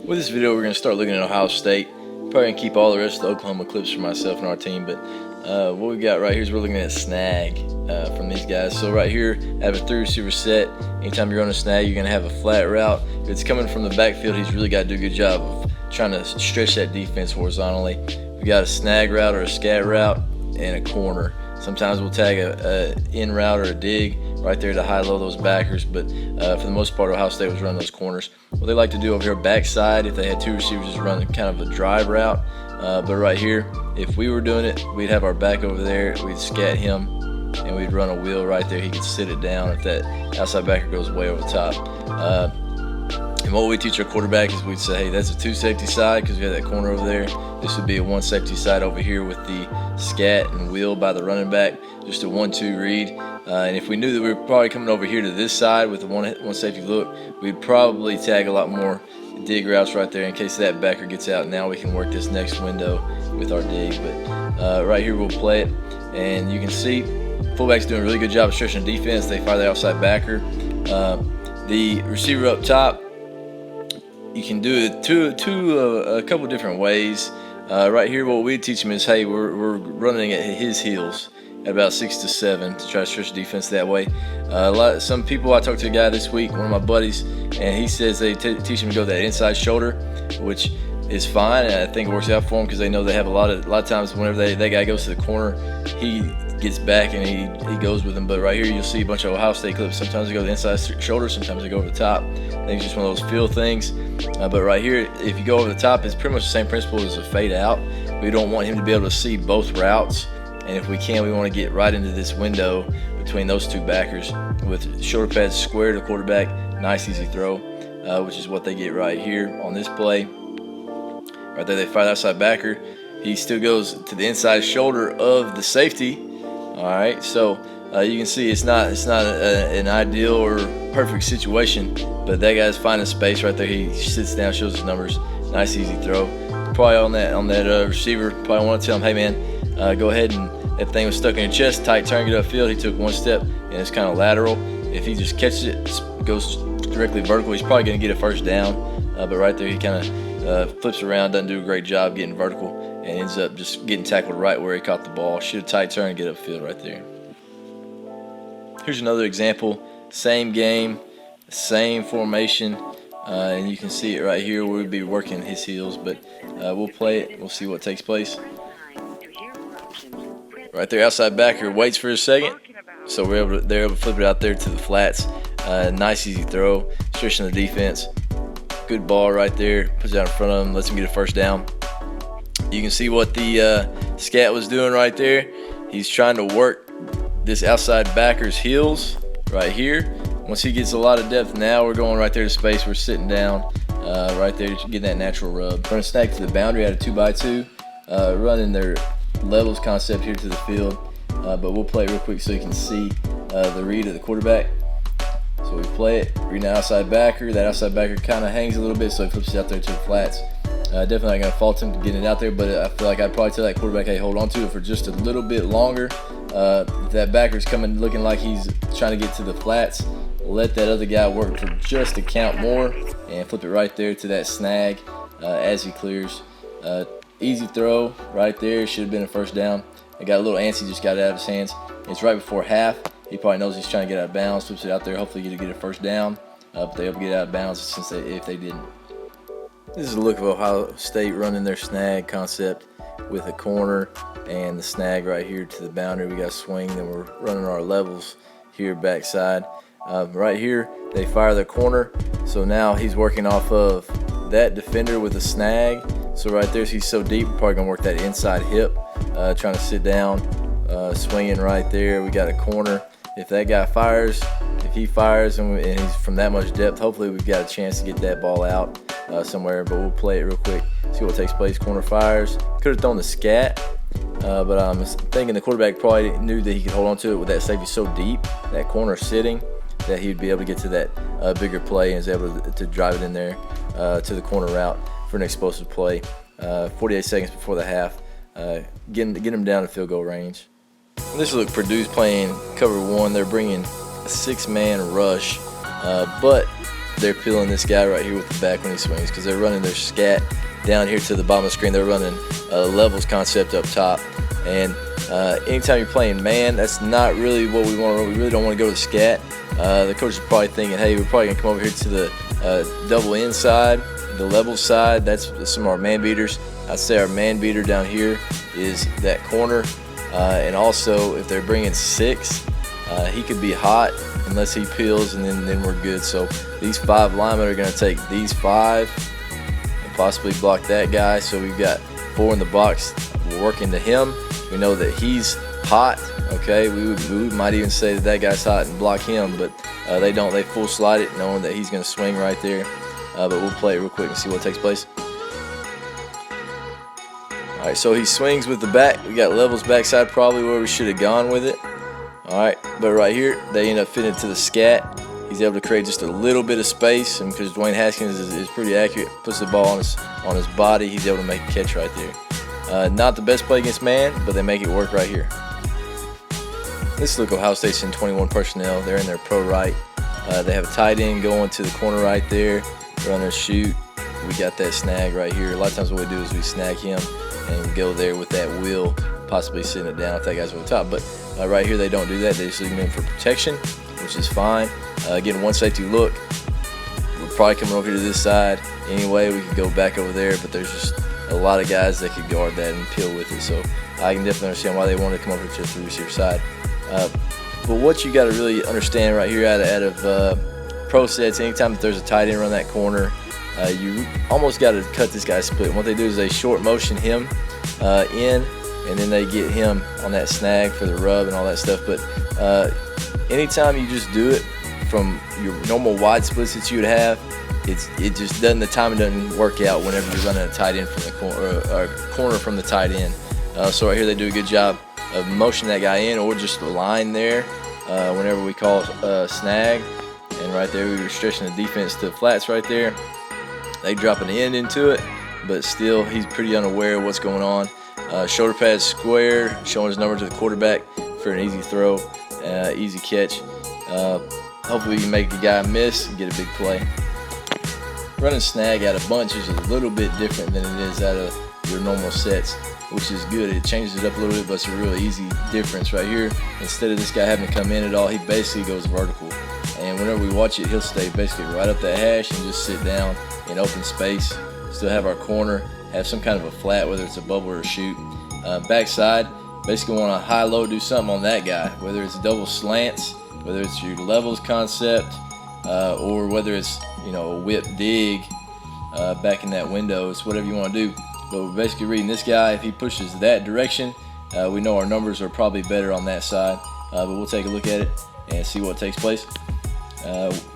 With this video, we're going to start looking at Ohio State. Probably going to keep all the rest of the Oklahoma clips for myself and our team, but what we got right here is we're looking at Snag from these guys. So right here, I have a 3 receiver set. Anytime you're on a snag, you're going to have a flat route. If it's coming from the backfield, he's really got to do a good job of trying to stretch that defense horizontally. We got a snag route or a scat route and a corner. Sometimes we'll tag a in route or a dig right there to high-low those backers, but for the most part, Ohio State was running those corners. What they like to do over here, backside, if they had 2 receivers, is run kind of a drive route. But right here, if we were doing it, we'd have our back over there, we'd scat him, and we'd run a wheel right there. He could sit it down if that outside backer goes way over the top. And what we teach our quarterback is we'd say, hey, that's a 2 safety side because we have that corner over there. This would be a 1 safety side over here with the scat and wheel by the running back, just a 1-2 read. And if we knew that we were probably coming over here to this side with the one safety look, we'd probably tag a lot more dig routes right there in case that backer gets out. Now we can work this next window with our dig. But right here we'll play it, and you can see fullback's doing a really good job of stretching the defense. They fire the outside backer. The receiver up top, you can do it a couple different ways. Right here, what we teach him is, hey, we're running at his heels at about 6 to 7 to try to stretch the defense that way. Some people, I talked to a guy this week, one of my buddies, and he says they teach him to go that inside shoulder, which is fine, and I think it works out for them because they know they have a lot of times whenever that guy goes to the corner, he gets back and he goes with them. But right here you'll see a bunch of Ohio State clips. Sometimes they go the inside shoulder, sometimes they go over the top. I think it's just one of those feel things. But right here, if you go over the top, it's pretty much the same principle as a fade out. We don't want him to be able to see both routes, and if we can, we want to get right into this window between those 2 backers with shoulder pads square to the quarterback. Nice easy throw, which is what they get right here on this play. Right there, they fire the outside backer. He still goes to the inside shoulder of the safety. All right, so you can see it's not an ideal or perfect situation, but that guy's finding space right there. He sits down, shows his numbers. Nice easy throw. Probably on that receiver, probably want to tell him, hey man, go ahead, and that thing was stuck in your chest, tight turn, get upfield. He took 1 step and it's kind of lateral. If he just catches it, goes directly vertical, he's probably going to get a first down. But right there, he kind of flips around, doesn't do a great job getting vertical, and ends up just getting tackled right where he caught the ball. Should have tight turn and get upfield right there. Here's another example. Same game, same formation, and you can see it right here. We'll be working his heels, but we'll play it. We'll see what takes place. Right there, outside backer waits for a second, so they're able to flip it out there to the flats. Nice easy throw, stretching the defense. Good ball right there. Puts it out in front of him, lets him get a first down. You can see what the scat was doing right there. He's trying to work this outside backer's heels right here. Once he gets a lot of depth, now we're going right there to space. We're sitting down right there to get that natural rub. We're going to snag to the boundary at a 2x2, running their levels concept here to the field. But we'll play it real quick so you can see the read of the quarterback. So we play it, reading the outside backer. That outside backer kind of hangs a little bit, so he flips it out there to the flats. Definitely not going to fault him to getting it out there, but I feel like I'd probably tell that quarterback, hey, hold on to it for just a little bit longer. If that backer's coming looking like he's trying to get to the flats, let that other guy work for just a count more and flip it right there to that snag as he clears. Easy throw right there. Should have been a first down. It got a little antsy, just got it out of his hands. It's right before half. He probably knows he's trying to get out of bounds, flips it out there, hopefully get a first down. But they'll get out of bounds if they didn't. This is a look of Ohio State running their snag concept with a corner and the snag right here to the boundary. We got swing, then we're running our levels here backside. Right here, they fire the corner, so now he's working off of that defender with a snag. So right there, he's so deep, we're probably going to work that inside hip, trying to sit down, swinging right there. We got a corner. If that guy fires, if he fires and he's from that much depth, hopefully we've got a chance to get that ball out somewhere, but we'll play it real quick, see what takes place. Corner fires. Could have thrown the scat, but I'm thinking the quarterback probably knew that he could hold on to it with that safety so deep, that corner sitting, that he'd be able to get to that bigger play and is able to drive it in there to the corner route for an explosive play. 48 seconds before the half, get him down to field goal range. This look Purdue's playing cover 1. They're bringing a 6-man rush, but they're peeling this guy right here with the back when he swings, because they're running their scat down here to the bottom of the screen. They're running levels concept up top, and anytime you're playing man, that's not really what we want. We really don't want to go to scat. The coach is probably thinking, hey, we're probably gonna come over here to the double inside, the level side. That's some of our man beaters. I'd say our man beater down here is that corner, and also if they're bringing 6, he could be hot unless he peels, and then we're good. So these 5 linemen are going to take these 5 and possibly block that guy. So we've got 4 in the box. We're working to him. We know that he's hot. Okay, we might even say that that guy's hot and block him, but they don't. They full slide it, knowing that he's going to swing right there. But we'll play it real quick and see what takes place. All right, so he swings with the back. We got levels backside, probably where we should have gone with it. All right, but right here, they end up fitting to the scat. He's able to create just a little bit of space, and because Dwayne Haskins is pretty accurate, puts the ball on his body, he's able to make a catch right there. Not the best play against man, but they make it work right here. This look Ohio State's in 21 personnel. They're in their pro right. They have a tight end going to the corner right there, runner shoot. We got that snag right here. A lot of times what we do is we snag him and go there with that wheel, possibly sitting it down if that guy's over the top. But right here they don't do that. They just leave him in for protection, which is fine. Getting one safety look. We're probably coming over here to this side anyway. We could go back over there, but there's just a lot of guys that could guard that and peel with it. So I can definitely understand why they want to come over to the 3 receiver side. But what you got to really understand right here out of pro sets, anytime that there's a tight end run that corner, you almost got to cut this guy's split. And what they do is they short motion him in, and then they get him on that snag for the rub and all that stuff. But anytime you just do it from your normal wide splits that you would have, it just doesn't, the timing doesn't work out whenever you're running a tight end from the corner, or corner from the tight end. So right here they do a good job of motioning that guy in, or just a line there whenever we call snag. And right there we were stretching the defense to flats right there. They drop an end into it, but still he's pretty unaware of what's going on. Shoulder pad square, showing his number to the quarterback for an easy throw, easy catch. Hopefully we can make the guy miss and get a big play. Running snag out of bunch is a little bit different than it is out of your normal sets, which is good. It changes it up a little bit, but it's a really easy difference right here. Instead of this guy having to come in at all, he basically goes vertical. And whenever we watch it, he'll stay basically right up that hash and just sit down in open space. Still have our corner, have some kind of a flat, whether it's a bubble or a shoot. Backside, basically want to high-low do something on that guy, whether it's double slants, whether it's your levels concept, or whether it's, you know, a whip dig back in that window. It's whatever you want to do. But we're basically reading this guy. If he pushes that direction, we know our numbers are probably better on that side. But we'll take a look at it and see what takes place.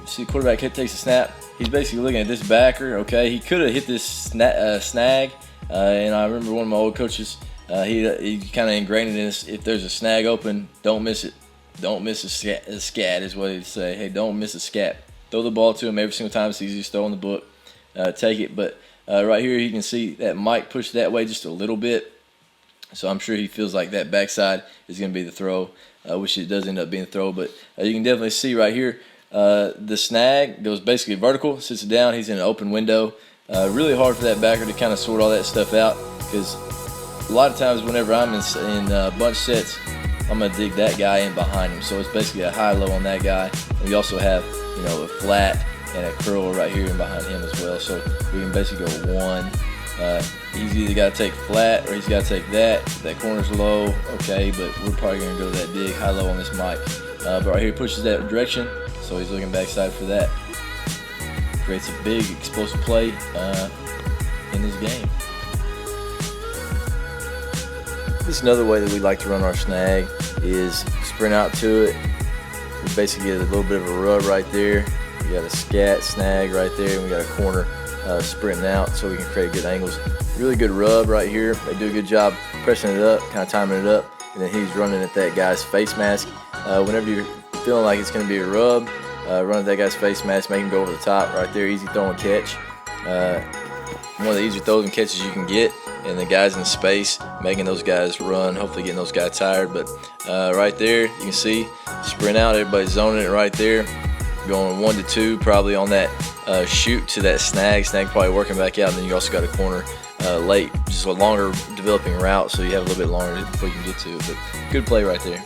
See, the quarterback takes a snap. He's basically looking at this backer. Okay, he could have hit this snag. And I remember one of my old coaches, he kind of ingrained it in us. If there's a snag open, don't miss it. Don't miss a scat is what he'd say. Hey, don't miss a scat. Throw the ball to him every single time. It's the easiest throw in the book. Take it. But right here you can see that Mike pushed that way just a little bit. So I'm sure he feels like that backside is going to be the throw, which it does end up being the throw. But you can definitely see right here, the snag goes basically vertical, sits down. He's in an open window. Really hard for that backer to kind of sort all that stuff out, because a lot of times whenever I'm in bunch sets, I'm going to dig that guy in behind him. So it's basically a high-low on that guy. And we also have, you know, a flat and a curl right here and behind him as well. So we can basically go one. He's either got to take flat or he's got to take that. That corner's low, okay, but we're probably going to go to that dig high-low on this mic. But right here he pushes that direction, so he's looking backside for that. Creates a big explosive play in this game. This is another way that we like to run our snag, is sprint out to it. We basically get a little bit of a rub right there. We got a scat snag right there, and we got a corner sprinting out so we can create good angles. Really good rub right here. They do a good job pressing it up, kind of timing it up, and then he's running at that guy's face mask. Whenever you're feeling like it's going to be a rub, run at that guy's face mask, make him go over the top right there. Easy throw and catch. One of the easier throws and catches you can get, and the guys in space, making those guys run, hopefully getting those guys tired. But right there, you can see, sprint out, everybody's zoning it right there, going 1 to 2 probably on that shoot to that snag. Snag probably working back out, and then you also got a corner late, just a longer developing route, so you have a little bit longer before you can get to it. But good play right there.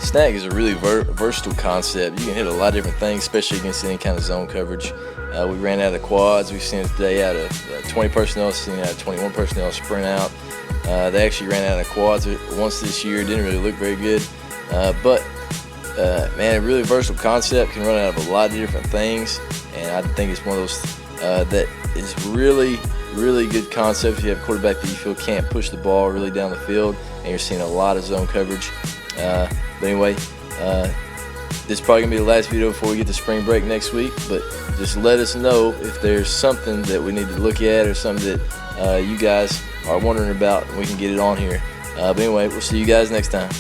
Snag is a really versatile concept. You can hit a lot of different things, especially against any kind of zone coverage. We ran out of quads. We've seen it today out of 20 personnel, seen it out of 21 personnel sprint out. They actually ran out of quads once this year. Didn't really look very good, but man, a really versatile concept. Can run out of a lot of different things, and I think it's one of those that is really good concept if you have a quarterback that you feel can't push the ball really down the field, and you're seeing a lot of zone coverage. But anyway, this is probably going to be the last video before we get to spring break next week, but just let us know if there's something that we need to look at or something that you guys are wondering about, and we can get it on here. But anyway, we'll see you guys next time.